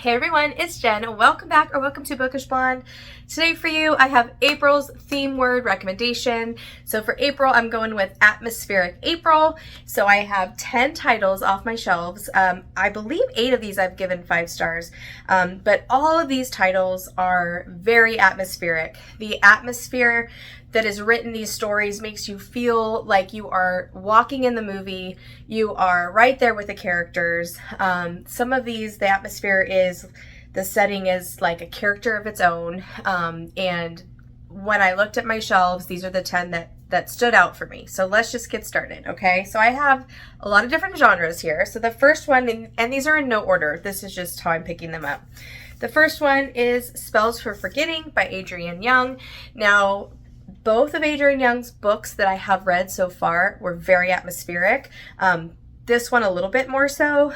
Hey everyone, it's Jen. Welcome back or welcome to Bookish Blonde. Today for you, I have April's theme word recommendation. So for April, I'm going with Atmospheric April. So I have 10 titles off my shelves. I believe 8 of these I've given 5 stars, but all of these titles are very atmospheric. The atmosphere that is written these stories makes you feel like you are walking in the movie. You are right there with the characters. Some of these, the atmosphere is, the setting is like a character of its own. And when I looked at my shelves, these are the 10 that stood out for me. So let's just get started, okay? So I have a lot of different genres here. So the first one, and these are in no order. This is just how I'm picking them up. The first one is Spells for Forgetting by Adrienne Young. Now, both of Adrienne Young's books that I have read so far were very atmospheric. This one a little bit more so.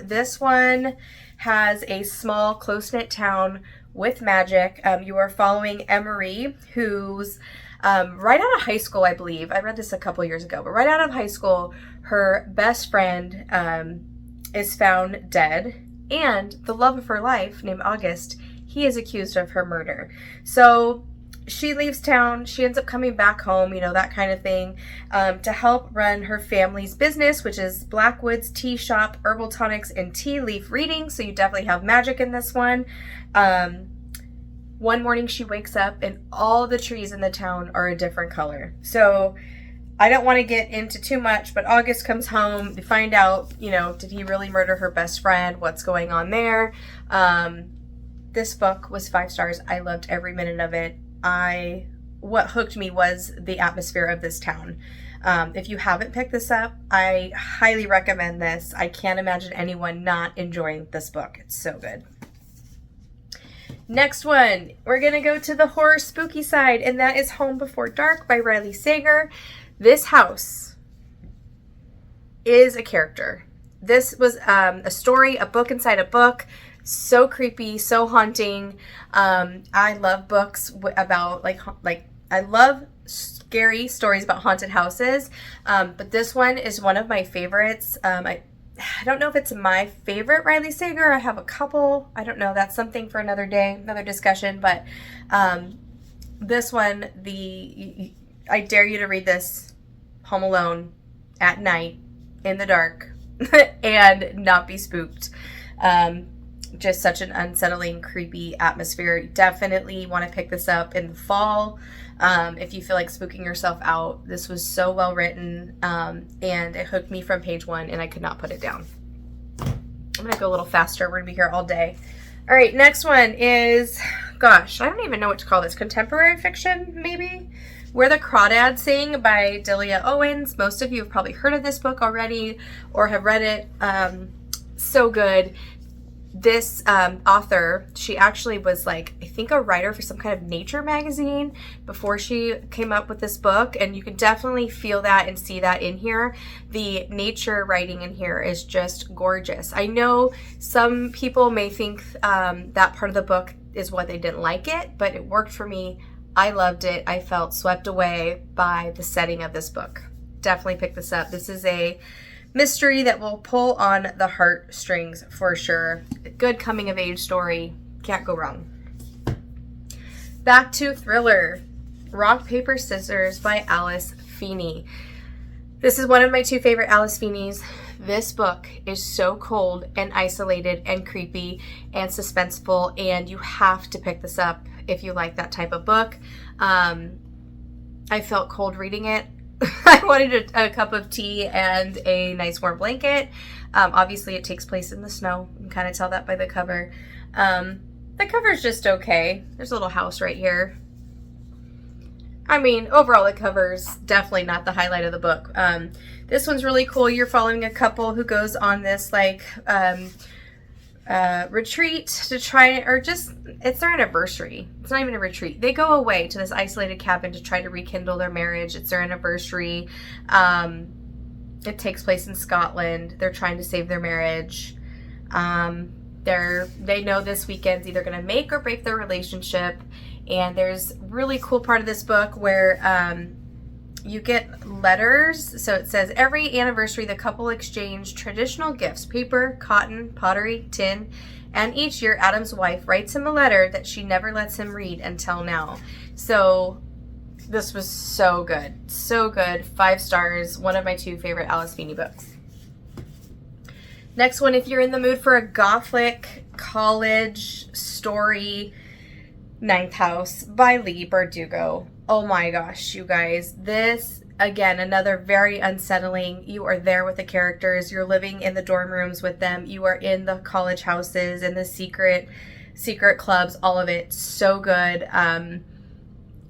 This one has a small, close-knit town with magic. You are following Emery, who's right out of high school, I believe. I read this a couple years ago, but right out of high school, her best friend is found dead, and the love of her life, named August, he is accused of her murder. So she leaves town, she ends up coming back home, you know, that kind of thing, to help run her family's business, which is Blackwood's Tea Shop, Herbal Tonics, and Tea Leaf Reading. So you definitely have magic in this one. One morning she wakes up and all the trees in the town are a different color. So I don't want to get into too much, but August comes home to find out, you know, did he really murder her best friend? What's going on there? This book was 5 stars. I loved every minute of it. What hooked me was the atmosphere of this town. If you haven't picked this up, I highly recommend this. I can't imagine anyone not enjoying this book. It's so good. Next one, we're going to go to the horror spooky side, and that is Home Before Dark by Riley Sager. This house is a character. This was a story, a book inside a book. So creepy, so haunting. I love books about I love scary stories about haunted houses. But this one is one of my favorites. I don't know if it's my favorite Riley Sager. I have a couple. I don't know. That's something for another day, another discussion. But this one, I dare you to read this home alone at night in the dark and not be spooked. Just such an unsettling, creepy atmosphere. You definitely want to pick this up in the fall if you feel like spooking yourself out. This was so well written, and it hooked me from page 1, and I could not put it down. I'm going to go a little faster. We're going to be here all day. All right, next one is, gosh, I don't even know what to call this. Contemporary fiction, maybe? Where the Crawdads Sing by Delia Owens. Most of you have probably heard of this book already or have read it. So good. This author, she actually was I think a writer for some kind of nature magazine before she came up with this book, and you can definitely feel that and see that in here. The nature writing in here is just gorgeous. I know some people may think that part of the book is why they didn't like it, but it worked for me. I loved it. I felt swept away by the setting of this book. Definitely pick this up. This is a mystery that will pull on the heartstrings for sure. A good coming of age story. Can't go wrong. Back to thriller. Rock, Paper, Scissors by Alice Feeney. This is one of my 2 favorite Alice Feeney's. This book is so cold and isolated and creepy and suspenseful, and you have to pick this up if you like that type of book. I felt cold reading it. I wanted a cup of tea and a nice warm blanket. Obviously, it takes place in the snow. You can kind of tell that by the cover. The cover's just okay. There's a little house right here. I mean, overall, the cover's definitely not the highlight of the book. This one's really cool. You're following a couple who goes on this, retreat to try, or just, it's their anniversary. It's not even a retreat. They go away to this isolated cabin to try to rekindle their marriage. It's their anniversary. It takes place in Scotland. They're trying to save their marriage. They know this weekend's either going to make or break their relationship. And there's really cool part of this book where you get letters. So it says, every anniversary, the couple exchange traditional gifts, paper, cotton, pottery, tin, and each year Adam's wife writes him a letter that she never lets him read until now. So this was so good. So good. 5 stars. One of my 2 favorite Alice Feeney books. Next one, if you're in the mood for a gothic college story, Ninth House by Leigh Bardugo. Oh my gosh, you guys. This, again, another very unsettling. You are there with the characters. You're living in the dorm rooms with them. You are in the college houses and the secret clubs, all of it. So good.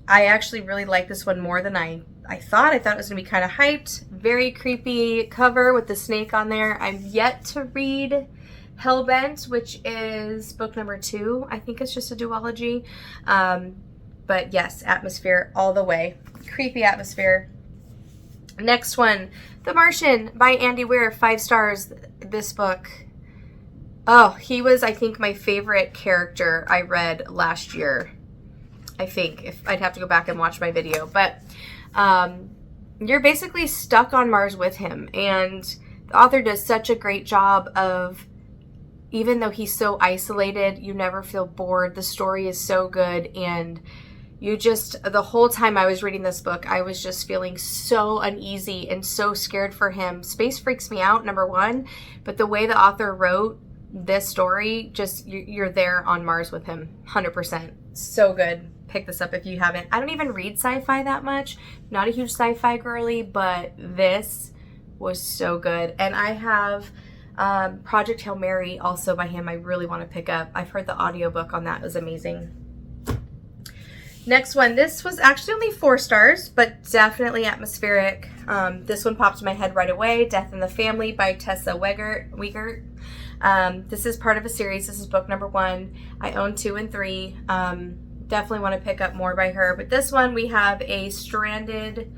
I actually really like this one more than I thought. I thought it was going to be kind of hyped. Very creepy cover with the snake on there. I've yet to read Hellbent, which is book number 2. I think it's just a duology. But yes, atmosphere all the way. Creepy atmosphere. Next one, The Martian by Andy Weir. 5 stars. This book. Oh, he was, I think, my favorite character I read last year. I think. If I'd have to go back and watch my video. But you're basically stuck on Mars with him. And the author does such a great job of, even though he's so isolated, you never feel bored. The story is so good. And you just, the whole time I was reading this book, I was just feeling so uneasy and so scared for him. Space freaks me out, number 1. But the way the author wrote this story, just, you're there on Mars with him. 100%. So good. Pick this up if you haven't. I don't even read sci-fi that much. Not a huge sci-fi girly, but this was so good. And I have Project Hail Mary also by him I really want to pick up. I've heard the audiobook on that. It was amazing. Next one. This was actually only 4 stars, but definitely atmospheric. This one popped in my head right away. Death in the Family by Tessa Wiegert. This is part of a series. This is book number 1. I own 2 and 3. Definitely want to pick up more by her. But this one, we have a stranded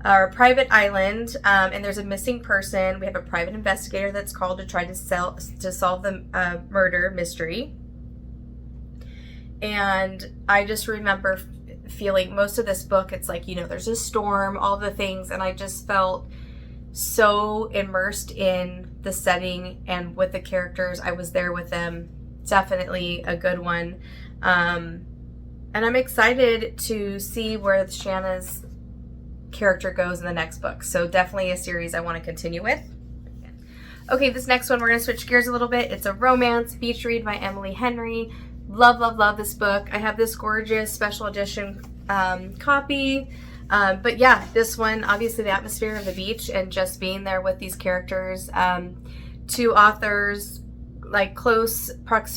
or private island, and there's a missing person. We have a private investigator that's called to try to solve the murder mystery. And I just remember feeling most of this book, it's like, you know, there's a storm, all the things, and I just felt so immersed in the setting and with the characters. I was there with them. Definitely a good one. And I'm excited to see where Shanna's character goes in the next book. So definitely a series I want to continue with. Okay, this next one, we're going to switch gears a little bit. It's a romance beach read by Emily Henry. Love, love, love this book. I have this gorgeous special edition copy. But yeah, this one, obviously the atmosphere of the beach and just being there with these characters. 2 authors, like close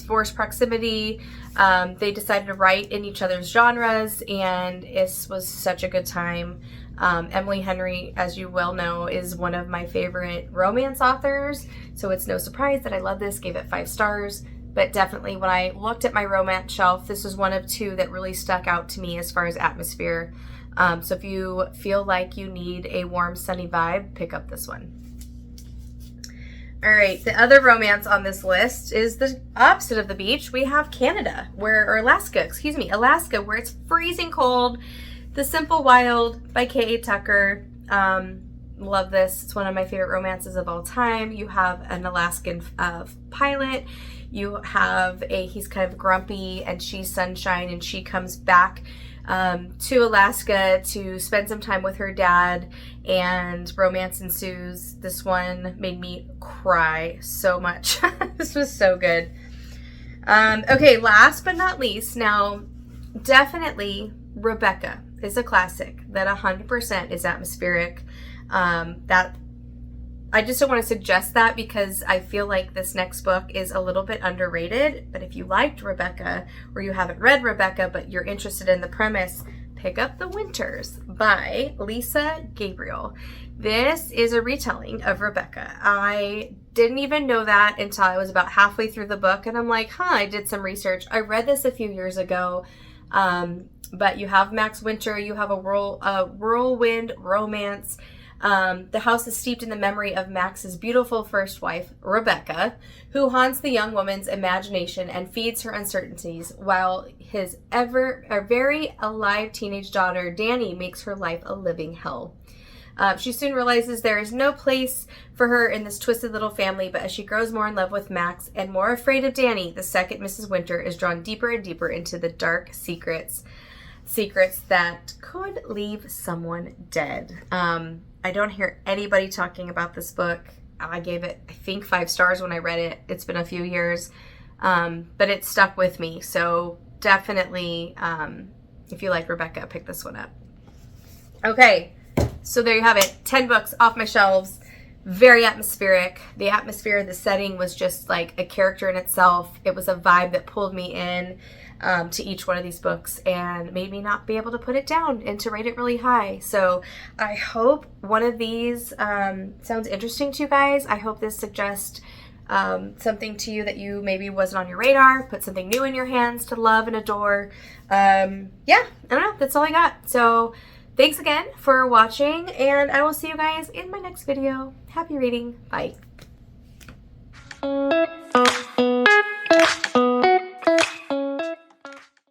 forced proximity. They decided to write in each other's genres, and it was such a good time. Emily Henry, as you well know, is one of my favorite romance authors, so it's no surprise that I love this. Gave it 5 stars. But definitely when I looked at my romance shelf, this was one of 2 that really stuck out to me as far as atmosphere. So if you feel like you need a warm, sunny vibe, pick up this one. All right, the other romance on this list is the opposite of the beach. We have Alaska, where it's freezing cold. The Simple Wild by K.A. Tucker. Love this. It's one of my favorite romances of all time. You have an Alaskan pilot. You have he's kind of grumpy and she's sunshine, and she comes back to Alaska to spend some time with her dad, and romance ensues. This one made me cry so much. This was so good. Okay, last but not least, now definitely Rebecca is a classic that 100% is atmospheric. That I just don't want to suggest that because I feel like this next book is a little bit underrated. But if you liked Rebecca, or you haven't read Rebecca but you're interested in the premise, pick up The Winters by Lisa Gabriel. This is a retelling of Rebecca. I didn't even know that until I was about halfway through the book, and I'm like, I did some research. I read this a few years ago. But you have Max Winter, you have a whirlwind romance. The house is steeped in the memory of Max's beautiful first wife, Rebecca, who haunts the young woman's imagination and feeds her uncertainties, while his very alive teenage daughter, Dani, makes her life a living hell. She soon realizes there is no place for her in this twisted little family, but as she grows more in love with Max and more afraid of Dani, the second Mrs. Winter is drawn deeper and deeper into the dark secrets that could leave someone dead. I don't hear anybody talking about this book. I gave it, I think, 5 stars when I read it. It's been a few years, but it stuck with me. So definitely, if you like Rebecca, pick this one up. Okay. So there you have it, 10 books off my shelves, very atmospheric. The atmosphere, the setting was just like a character in itself. It was a vibe that pulled me in to each one of these books and made me not be able to put it down and to rate it really high. So I hope one of these sounds interesting to you guys. I hope this suggests something to you that you maybe wasn't on your radar, put something new in your hands to love and adore. Yeah, I don't know, that's all I got. So thanks again for watching, and I will see you guys in my next video. Happy reading. Bye.